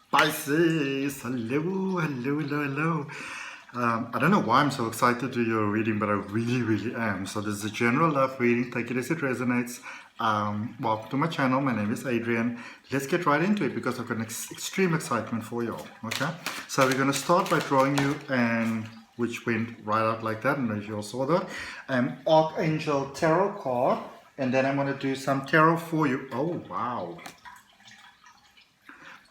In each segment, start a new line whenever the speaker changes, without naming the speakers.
Pisces, hello, hello, hello, hello. I don't know why I'm so excited to do your reading, but I really, really am. So this is a general love reading. Take it as it resonates. Welcome to my channel. My name is Adrian. Let's get right into it because I've got an extreme excitement for you all. Okay, so we're going to start by drawing you which went right out like that. I don't know if you all saw that. Archangel Tarot card, and then I'm going to do some tarot for you. Oh wow.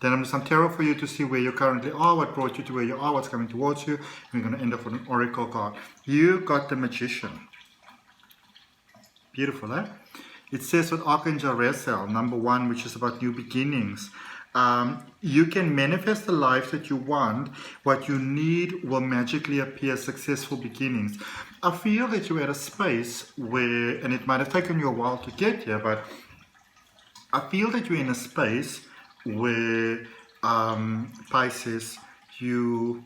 Then I'm going to do some tarot for you to see where you currently are, what brought you to where you are, what's coming towards you. We're going to end up with an oracle card. You got the Magician. Beautiful, eh? It says with Archangel Raziel, number 1, which is about new beginnings. You can manifest the life that you want. What you need will magically appear, successful beginnings. I feel that you're at a space where, and it might have taken you a while to get here, but I feel that you're in a space where Pisces, you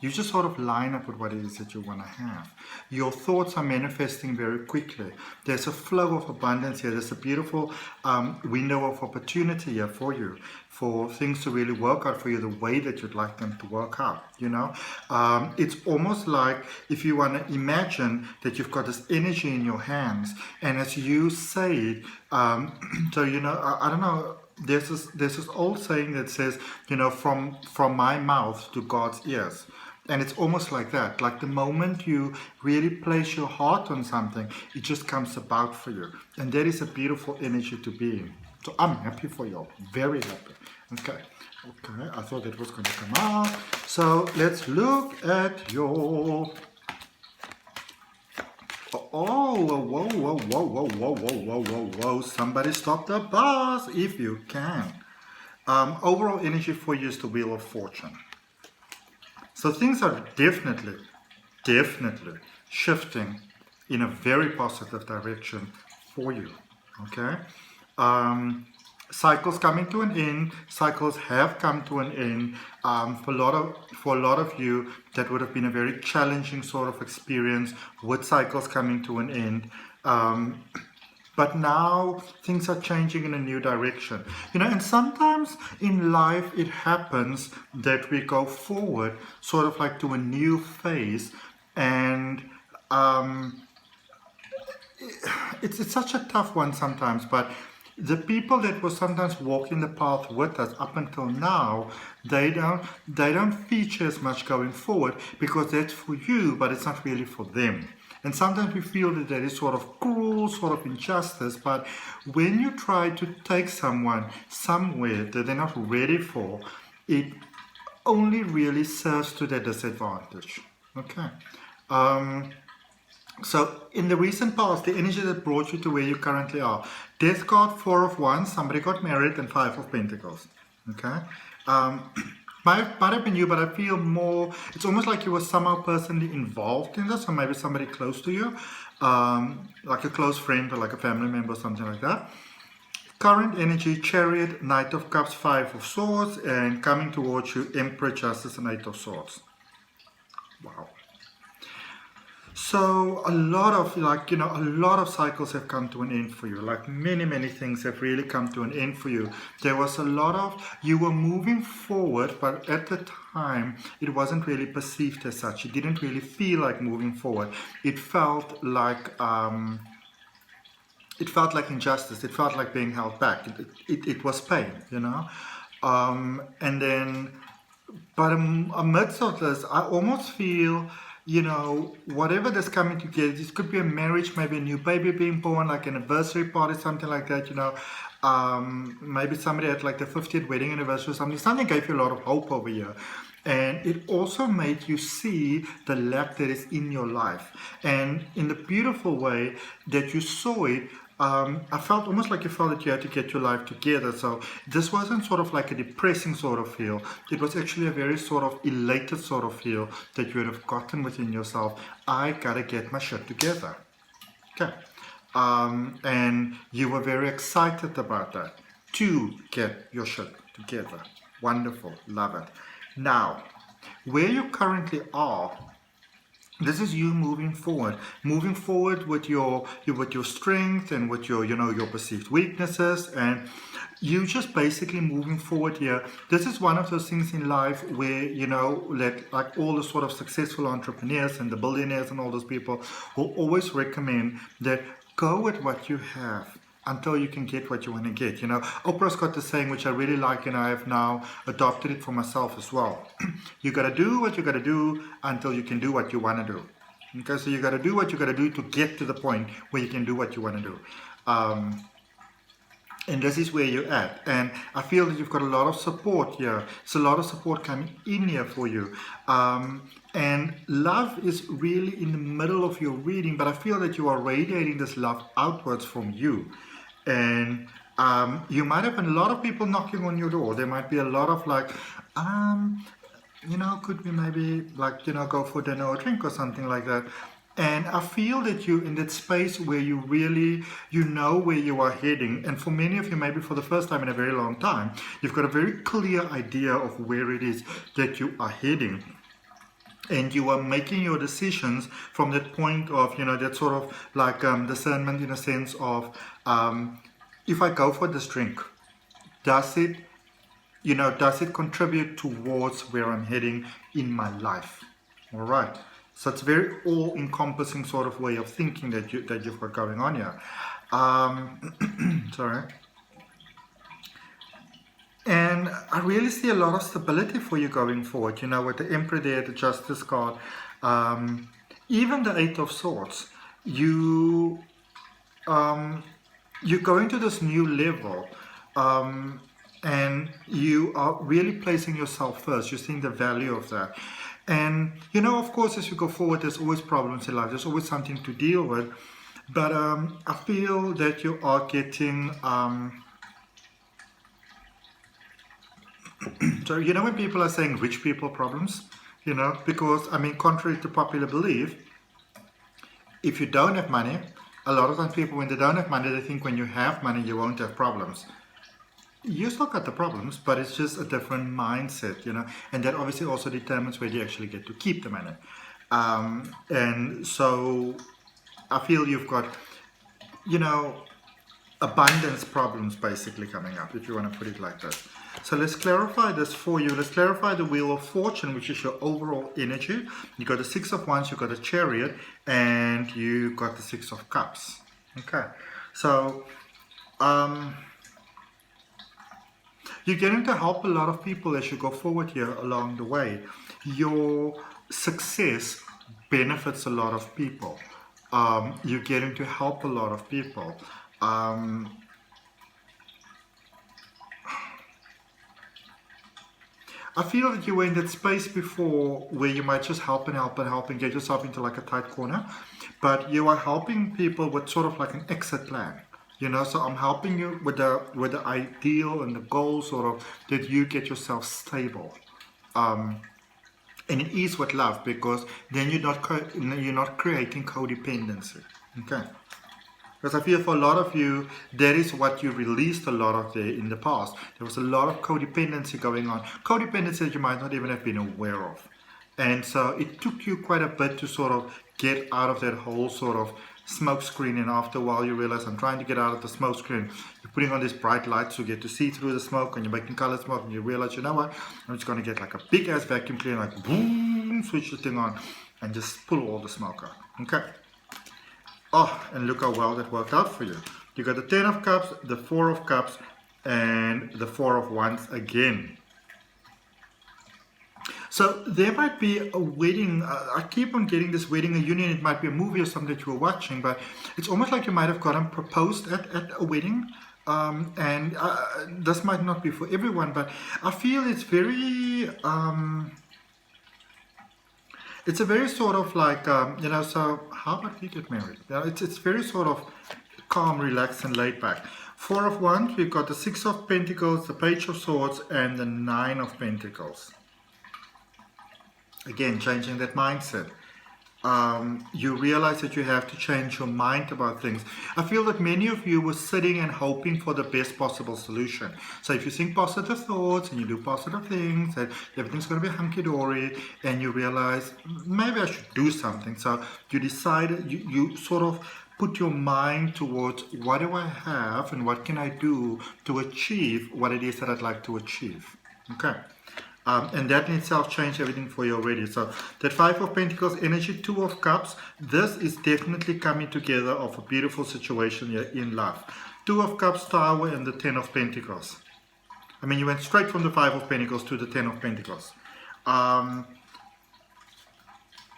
just sort of line up with what it is that you want to have. Your thoughts are manifesting very quickly. There's a flow of abundance here. There's a beautiful window of opportunity here for you, for things to really work out for you the way that you'd like them to work out, you know. It's almost like if you want to imagine that you've got this energy in your hands, and as you say it, so, you know, I don't know, there's this old saying that says, you know, from my mouth to God's ears. And it's almost like that. Like the moment you really place your heart on something, it just comes about for you. And that is a beautiful energy to be in. So I'm happy for you. Very happy. Okay. Okay. I thought that was going to come out. So let's look at your... Oh, whoa, whoa, whoa, whoa, whoa, whoa, whoa, whoa, whoa. Somebody stop the bus if you can. Overall energy for you is the Wheel of Fortune. So things are definitely shifting in a very positive direction for you, okay? Cycles coming to an end. Cycles have come to an end. For a lot of you, that would have been a very challenging sort of experience with cycles coming to an end. But now things are changing in a new direction. You know, and sometimes in life it happens that we go forward sort of like to a new phase, and it's such a tough one sometimes, but the people that were sometimes walking the path with us up until now, they don't feature as much going forward because that's for you, but it's not really for them. And sometimes we feel that that is sort of cruel, sort of injustice, but when you try to take someone somewhere that they're not ready for, it only really serves to their disadvantage. Okay. So in the recent past, the energy that brought you to where you currently are, Death card, 4 of Wands, somebody got married, and 5 of Pentacles. Okay. Might have been you, but I feel more, it's almost like you were somehow personally involved in this, or maybe somebody close to you, like a close friend or like a family member or something like that. Current energy, Chariot, Knight of Cups, 5 of Swords, and coming towards you, Emperor, Justice, and 8 of Swords. Wow. So a lot of, like, you know, a lot of cycles have come to an end for you. Like many things have really come to an end for you. There was a lot of, you were moving forward, but at the time it wasn't really perceived as such. It didn't really feel like moving forward. It felt like injustice. It felt like being held back. It was pain, you know. And then, but amidst of this, I almost feel, you know, whatever that's coming together, this could be a marriage, maybe a new baby being born, like an anniversary party, something like that, you know. Maybe somebody had like their 50th wedding anniversary or something. Something gave you a lot of hope over here. And it also made you see the lack that is in your life. And in the beautiful way that you saw it, I felt almost like you felt that you had to get your life together. So this wasn't sort of like a depressing sort of feel. It was actually a very sort of elated sort of feel that you would have gotten within yourself. I gotta get my shit together. Okay. And you were very excited about that, to get your shit together. Wonderful. Love it. Now, where you currently are, this is you moving forward with your strength and with your, you know, your perceived weaknesses. And you just basically moving forward here. This is one of those things in life where, you know, like all the sort of successful entrepreneurs and the billionaires and all those people will always recommend that go with what you have until you can get what you want to get. You know, Oprah's got the saying, which I really like, and I have now adopted it for myself as well. You got to do what you got to do until you can do what you want to do. Okay, so you got to do what you got to do to get to the point where you can do what you want to do. And this is where you're at. And I feel that you've got a lot of support here. It's a lot of support coming in here for you. And love is really in the middle of your reading, but I feel that you are radiating this love outwards from you. And you might have a lot of people knocking on your door. There might be a lot of like, you know, could we maybe like, you know, go for dinner or drink or something like that. And I feel that you're in that space where you really, you know where you are heading. And for many of you, maybe for the first time in a very long time, you've got a very clear idea of where it is that you are heading. And you are making your decisions from that point of, you know, that sort of like discernment in a sense of, if I go for this drink, does it, you know, does it contribute towards where I'm heading in my life? All right. So it's a very all-encompassing sort of way of thinking that you've got going on here. Sorry. And I really see a lot of stability for you going forward. You know, with the Emperor there, the Justice card, even the Eight of Swords, you're going to this new level. And you are really placing yourself first. You're seeing the value of that. And, you know, of course, as you go forward, there's always problems in life. There's always something to deal with. But I feel that you are getting... so, you know, when people are saying rich people problems, you know, because, I mean, contrary to popular belief, if you don't have money, a lot of times people, when they don't have money, they think when you have money, you won't have problems. You still got the problems, but it's just a different mindset, you know, and that obviously also determines where you actually get to keep the money. And so I feel you've got, you know, abundance problems basically coming up, if you want to put it like that. So let's clarify this for you. Let's clarify the Wheel of Fortune, which is your overall energy. You got the Six of Wands, you got the Chariot, and you got the Six of Cups. Okay, so you're getting to help a lot of people as you go forward here along the way. Your success benefits a lot of people. You're getting to help a lot of people. I feel that you were in that space before where you might just help and get yourself into like a tight corner. But you are helping people with sort of like an exit plan. You know, so I'm helping you with the ideal and the goal sort of that you get yourself stable. And it is with love, because then you're not creating codependency. Okay. Because I feel for a lot of you, that is what you released a lot of there in the past. There was a lot of codependency going on. Codependency that you might not even have been aware of. And so it took you quite a bit to sort of get out of that whole sort of smoke screen, and after a while you realize I'm trying to get out of the smoke screen. You're putting on these bright lights so you get to see through the smoke, and you're making color smoke, and you realize, you know what, I'm just going to get like a big ass vacuum cleaner, like boom, switch the thing on and just pull all the smoke out. Okay. Oh, and look how well that worked out for you. You got the 10 of Cups, the 4 of Cups, and the 4 of Wands again. So there might be a wedding. I keep on getting this wedding, a union. It might be a movie or something that you were watching, but it's almost like you might have gotten proposed at a wedding. And this might not be for everyone, but I feel it's very... it's a very sort of like, you know, so how about we get married? It's very sort of calm, relaxed, and laid back. 4 of Wands, we've got the 6 of Pentacles, the Page of Swords, and the 9 of Pentacles. Again, changing that mindset. You realize that you have to change your mind about things. I feel that many of you were sitting and hoping for the best possible solution. So if you think positive thoughts and you do positive things, that everything's going to be hunky-dory, and you realize maybe I should do something. So you decided, you sort of put your mind towards what do I have and what can I do to achieve what it is that I'd like to achieve. Okay. And that in itself changed everything for you already. So that Five of Pentacles energy, Two of Cups, this is definitely coming together of a beautiful situation here in love. Two of Cups, Tower, and the Ten of Pentacles. I mean, you went straight from the Five of Pentacles to the Ten of Pentacles.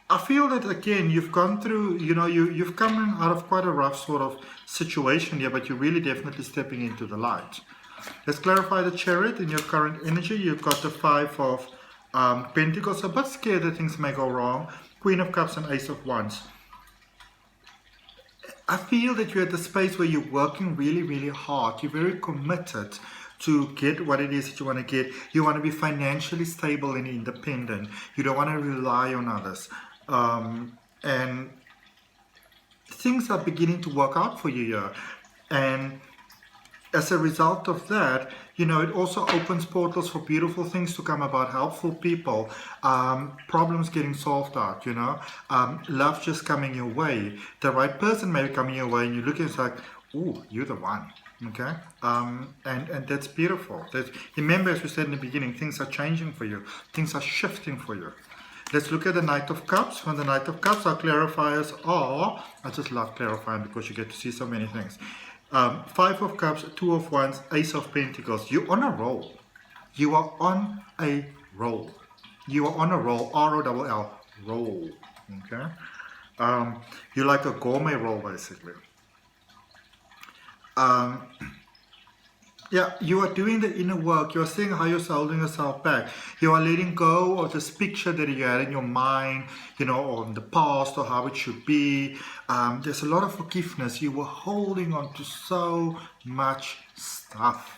I feel that again, you've gone through, you know, you've come out of quite a rough sort of situation here, but you're really definitely stepping into the light. Let's clarify the Chariot in your current energy. You've got the Five of Pentacles, a bit scared that things may go wrong. Queen of Cups and Ace of Wands. I feel that you're at the space where you're working really, really hard. You're very committed to get what it is that you want to get. You want to be financially stable and independent. You don't want to rely on others. And things are beginning to work out for you here. And as a result of that, you know, it also opens portals for beautiful things to come about, helpful people, problems getting solved out, you know, love just coming your way. The right person may be coming your way and you look at it, it's like, ooh, you're the one. Okay, and that's beautiful. Remember, as we said in the beginning, things are changing for you. Things are shifting for you. Let's look at the Knight of Cups. From the Knight of Cups, our clarifiers are, I just love clarifying because you get to see so many things. Five of Cups, Two of Wands, Ace of Pentacles. You're on a roll. You are on a roll. You are on a roll. R-O-L-L, roll. Okay, you're like a gourmet roll, basically. Yeah, you are doing the inner work. You're seeing how you're holding yourself back. You are letting go of this picture that you had in your mind, you know, on the past or how it should be. There's a lot of forgiveness. You were holding on to so much stuff.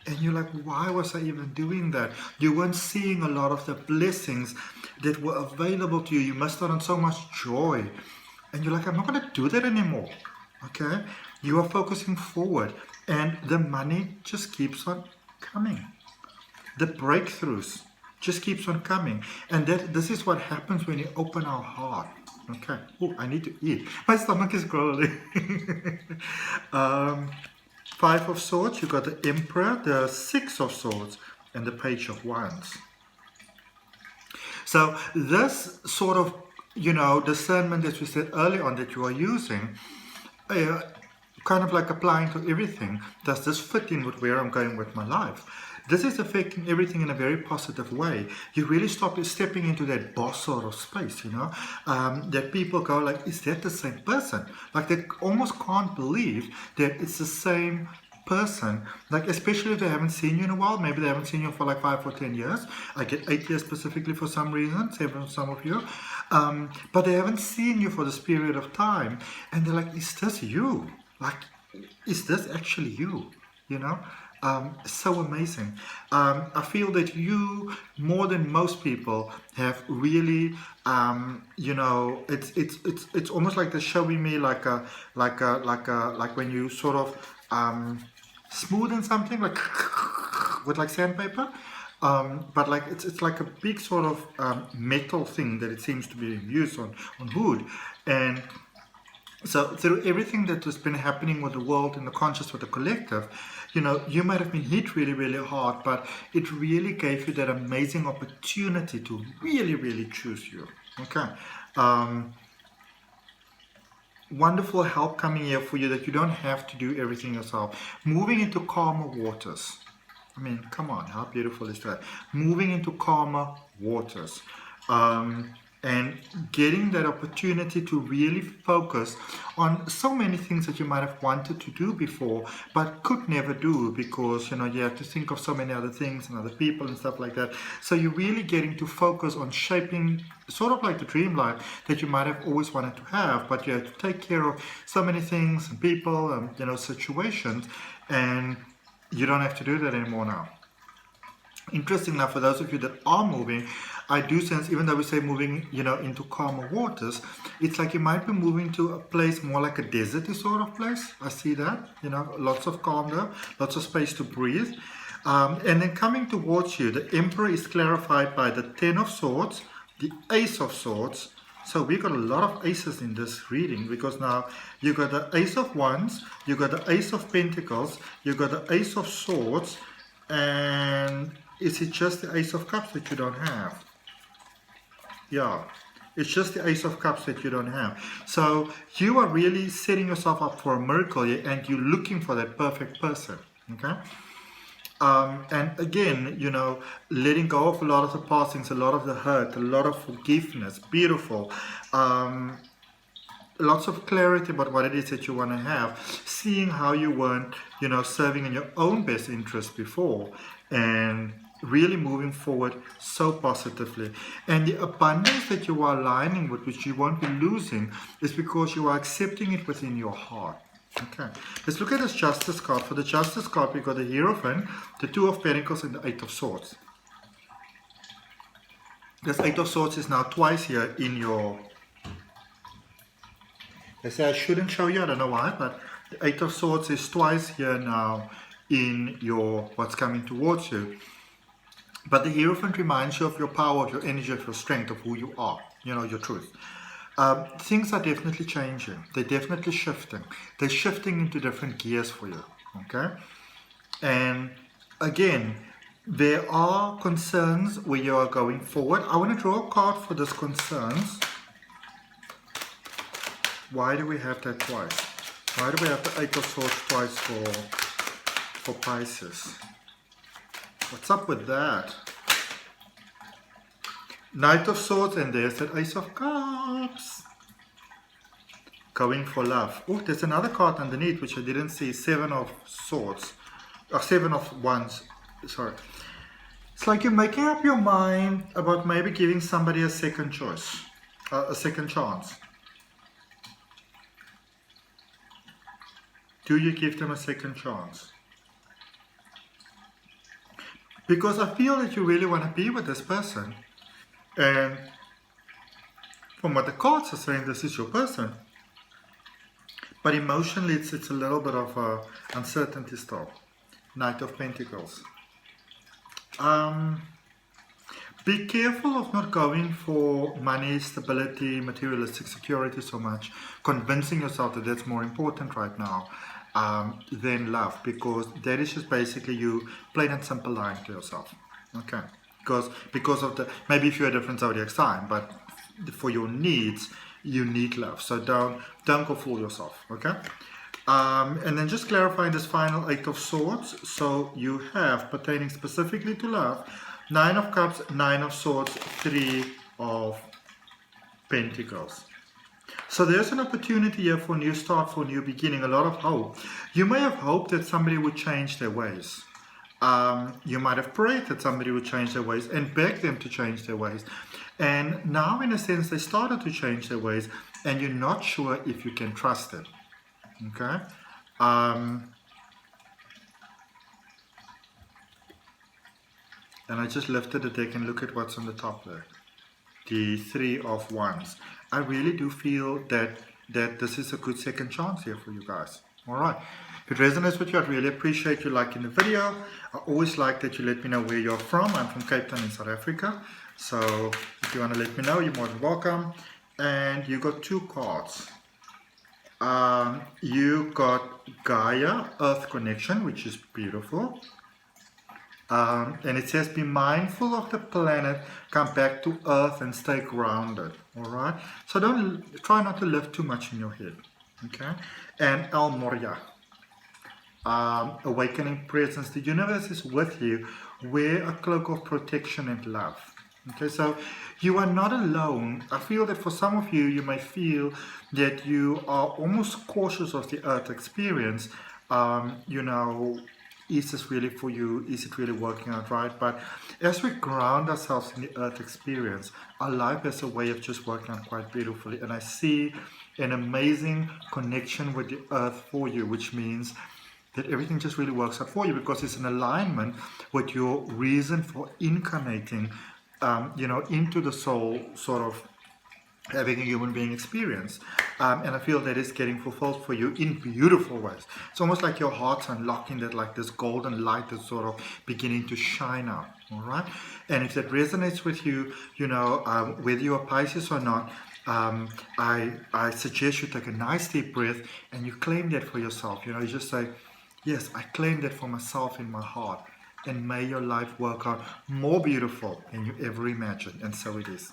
And you're like, why was I even doing that? You weren't seeing a lot of the blessings that were available to you. You missed out on so much joy. And you're like, I'm not going to do that anymore. Okay? You are focusing forward. And the money just keeps on coming. The breakthroughs just keeps on coming. And this is what happens when you open our heart. Okay. Oh, I need to eat. My stomach is growling. Five of Swords. You got the Emperor, the Six of Swords, and the Page of Wands. So this sort of, you know, discernment that we said earlier on that you are using, kind of like applying to everything. Does this fit in with where I'm going with my life? This is affecting everything in a very positive way. You really stop stepping into that boss sort of space, you know, that people go like, is that the same person? Like they almost can't believe that it's the same person, like especially if they haven't seen you in a while. Maybe they haven't seen you for like 5 or 10 years. I get 8 years specifically for some reason, some of you, but they haven't seen you for this period of time, and they're like, is this you? Like, is this actually you? You know, so amazing. I feel that you, more than most people, have really, you know, it's almost like they're showing me like when you sort of smoothen something, like with like sandpaper. But like it's like a big sort of metal thing that it seems to be used on wood. And so through everything that has been happening with the world and the conscious with the collective, you know, you might have been hit really, really hard, but it really gave you that amazing opportunity to really, really choose you. Okay. Wonderful help coming here for you that you don't have to do everything yourself. Moving into calmer waters. I mean, come on, how beautiful is that? Moving into calmer waters. And getting that opportunity to really focus on so many things that you might have wanted to do before, but could never do because, you know, you have to think of so many other things and other people and stuff like that. So you're really getting to focus on shaping sort of like the dream life that you might have always wanted to have, but you have to take care of so many things and people and, you know, situations, and you don't have to do that anymore now. Interesting enough, for those of you that are moving, I do sense, even though we say moving, you know, into calmer waters, it's like you might be moving to a place more like a deserty sort of place. I see that, you know, lots of calm there, lots of space to breathe. And then coming towards you, the Emperor is clarified by the Ten of Swords, the Ace of Swords, So we got a lot of aces in this reading, because now you got the Ace of Wands, you got the Ace of Pentacles, you got the Ace of Swords, and is it just the Ace of Cups that you don't have? Yeah, it's just the Ace of Cups that you don't have. So you are really setting yourself up for a miracle here, and you're looking for that perfect person, okay? And again, you know, letting go of a lot of the past things, a lot of the hurt, a lot of forgiveness, beautiful. Lots of clarity about what it is that you want to have, seeing how you weren't, you know, serving in your own best interest before, and really moving forward so positively. And the abundance that you are aligning with, which you won't be losing, is because you are accepting it within your heart. Okay, let's look at this Justice card. For the Justice card, we got the Hierophant, the Two of Pentacles, and the Eight of Swords. This Eight of Swords is now twice here in your... They say I shouldn't show you, I don't know why, but the Eight of Swords is twice here now in your what's coming towards you. But the Hierophant reminds you of your power, of your energy, of your strength, of who you are, you know, your truth. Things are definitely changing. They're definitely shifting. They're shifting into different gears for you, okay? And again, there are concerns where you are going forward. I want to draw a card for these concerns. Why do we have that twice? Why do we have the Eight of Swords twice for Pisces? What's up with that? Knight of Swords, and there's that Ace of Cups. Going for love. Oh, there's another card underneath which I didn't see. Seven of Swords. Or Seven of Wands. Sorry. It's like you're making up your mind about maybe giving somebody a second choice. A second chance. Do you give them a second chance? Because I feel that you really want to be with this person. And from what the cards are saying, this is your person. But emotionally, it's a little bit of a uncertainty still. Knight of Pentacles. Be careful of not going for money, stability, materialistic security so much. Convincing yourself that that's more important right now than love. Because that is just basically you plain and simple lying to yourself. Okay. Because of the, maybe if you're a different zodiac sign, but for your needs, you need love. So don't go fool yourself, okay? And then just clarifying this final Eight of Swords. So you have, pertaining specifically to love, Nine of Cups, Nine of Swords, Three of Pentacles. So there's an opportunity here for a new start, for a new beginning, a lot of hope. You may have hoped that somebody would change their ways. You might have prayed that somebody would change their ways and begged them to change their ways. And now, in a sense, they started to change their ways, and you're not sure if you can trust them. Okay? And I just lifted the deck and look at what's on the top there. The Three of Wands. I really do feel that this is a good second chance here for you guys. All right. If it resonates with you, I'd really appreciate you liking the video. I always like that you let me know where you're from. I'm from Cape Town in South Africa. So if you want to let me know, you're more than welcome. And you got two cards. You got Gaia, Earth Connection, which is beautiful. And it says, be mindful of the planet, come back to Earth and stay grounded. All right. So try not to live too much in your head. Okay. And El Moria. Awakening presence. The universe is with you. Wear a cloak of protection and love. Okay, so you are not alone. I feel that for some of you, you may feel that you are almost cautious of the earth experience. You know, is this really for you? Is it really working out right? But as we ground ourselves in the earth experience, our life has a way of just working out quite beautifully. And I see an amazing connection with the earth for you, which means that everything just really works out for you because it's in alignment with your reason for incarnating, you know, into the soul, sort of having a human being experience. And I feel that it's getting fulfilled for you in beautiful ways. It's almost like your heart's unlocking that, like this golden light that's sort of beginning to shine out. All right. And if that resonates with you, you know, whether you're Pisces or not, I suggest you take a nice deep breath and you claim that for yourself. You just say, yes, I claim that for myself in my heart. And may your life work out more beautiful than you ever imagined. And so it is.